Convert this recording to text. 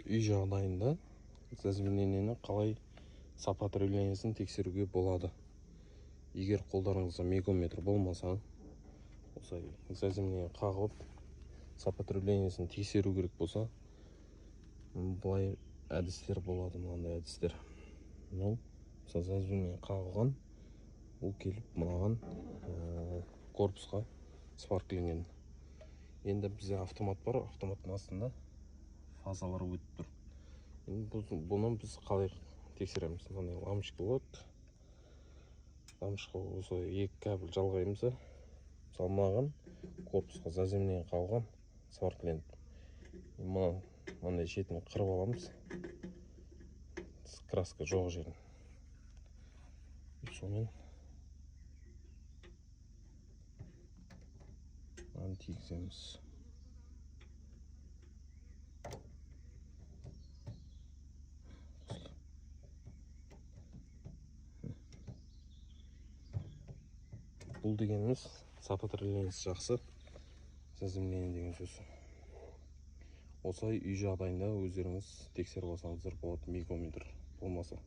үй жағдайында заземленені қалай сопротивлениесін тексеруге болады. Егер қолдарыңызда мегометр болмаса, осылай заземление қағып сопротивлениесін тексеру керек болса, бұлай әдістер болады, мынандай әдістер. Заземление қағылған, бұл келіп мынаған корпусқа сваркіленген. Енді бізде автомат бар, автоматтың астында фазалар өтіп тұр. Бұны біз қалай тексереміз? Мынандай лампочка болады. Лампочка осы екі кабель жалғаймыз. Мысалы мынаған корпусқа заземление қағылған, сваркіленді. Мынандай шетін қырып аламыз. Краска жоқ жерін. Сонымен тигіземіз. Бұл дегеніміз сопротивлениесі жақсы, заземление деген сөз. Осылай үй жағдайында өздеріңіз тексеріп алсаңыздар болады, мегометр болмаса.